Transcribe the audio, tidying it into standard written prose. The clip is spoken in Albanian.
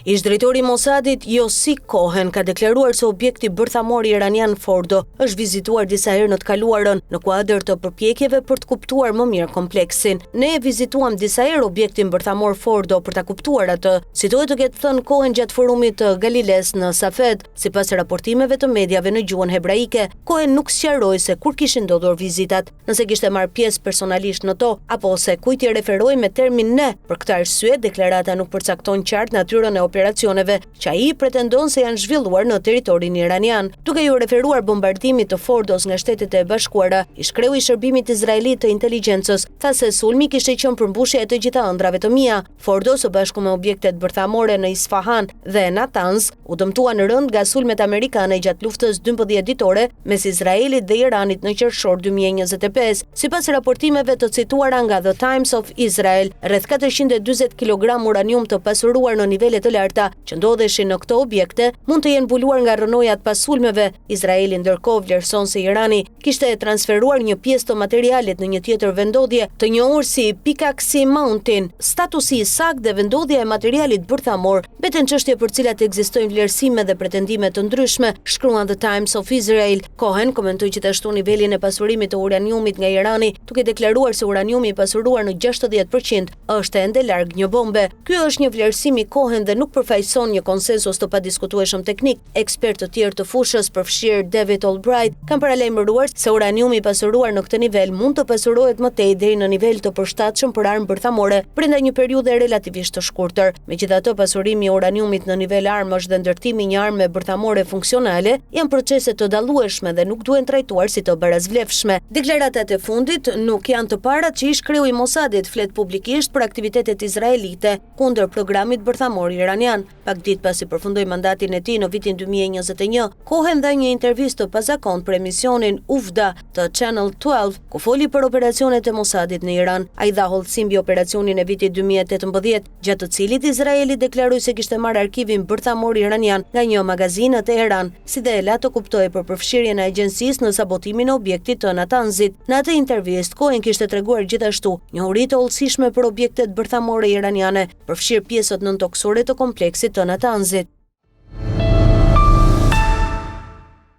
Ish-drejtori i Mossadit Yossi Cohen ka deklaruar se objekti bërthamor iranian Fordo është vizituar disa herë në të kaluarën në kuadër të përpjekjeve për të kuptuar më mirë kompleksin. Ne vizituam disa herë objektin bërthamor Fordo për ta kuptuar atë, si duhet të ketë thënë Cohen gjatë forumit të Galiles në Safed, sipas raportimeve të mediave në gjuhën hebraike. Cohen nuk sqaroi se kur kishin ndodhur vizitat, nëse kishte marrë pjesë personalisht në to, apo se kujt i referoi me termin ne. Për këtë arsye, deklarata nuk përcakton qartë natyrën e operacioneve që ai pretendon se janë zhvilluar në territorin iranian. Duke ju referuar bombardimit të Fordos nga Shtetet e Bashkuara, ish-kreu i shërbimit izraelit të inteligjencës tha se sulmi kishte qenë përmbushje e të gjitha ëndrave të mia. Fordo së bashku me objektet bërthamore në Isfahan dhe Natanz u dëmtuan rënd nga sulmet amerikane gjatë luftës 12 ditore mes Izraelit dhe Iranit në qershor 2025. Sipas raportimeve të cituara nga The Times of Israel, rreth 440 kg uranium të pasuruar në nivele të larta që ndodheshin në këto objekte mund të jenë mbuluar nga rënojat pas sulmeve. Izraeli ndërkohë vlerëson se Irani kishte transferuar një pjesë të materialit në një tjetër vendodhje të njohur si Pikaksi Mountain. Statusi i saktë dhe vendodhja e materialit bërthamor mbeten çështje për cilat ekzistojnë vlerësime dhe pretendime të ndryshme, shkruan The Times of Israel. Cohen komentoi gjithashtu nivelin e pasurimit të uraniumit nga Irani, duke deklaruar se uraniumi i pasuruar në 60% është ende larg një bombe. Ky është një vlerësim i Cohen dhe nuk përfaqëson një konsensus të padiskutueshëm teknik. Ekspertë të tjerë të fushës, përfshirë David Albright, kanë paralajmëruar se uraniumi i pasuruar në këtë nivel mund të pasurohet më tej deri në nivel të përshtatshëm për armë bërthamore brenda një periudhe relativisht të shkurtër. Megjithatë, pasurimi i uraniumit në nivel armësh dhe ndërtimi i një arme bërthamore funksionale janë procese të dallueshme dhe nuk duhen trajtuar si të barazvlefshme. Deklaratat e fundit nuk janë të parat që ish-kreu i Mossadit flet publikisht për aktivitetet izraelite kundër programit bërthamor iranian. Pak ditë pasi përfundoi mandatin e tij në vitin 2021, Cohen dha një intervistë të pazakontë për emisionin Uvda të Channel 12, ku foli për operacionet e Mossadit në Iran. Ai dha hollësi mbi operacionin e vitit 2018, gjatë të cilit Izraeli deklaroi se kishte marrë arkivin bërthamor iranian nga një magazin në Teheran, si dhe e la të kuptojë për përfshirjen e agjencisë në sabotimin e objektit të Natanzit. Në atë intervistë, Cohen kishte treguar gjithashtu njohuri të hollësishme për objektet bërthamore iraniane, përfshirë pjesët nëntoksore të kompleksit të Natanzit.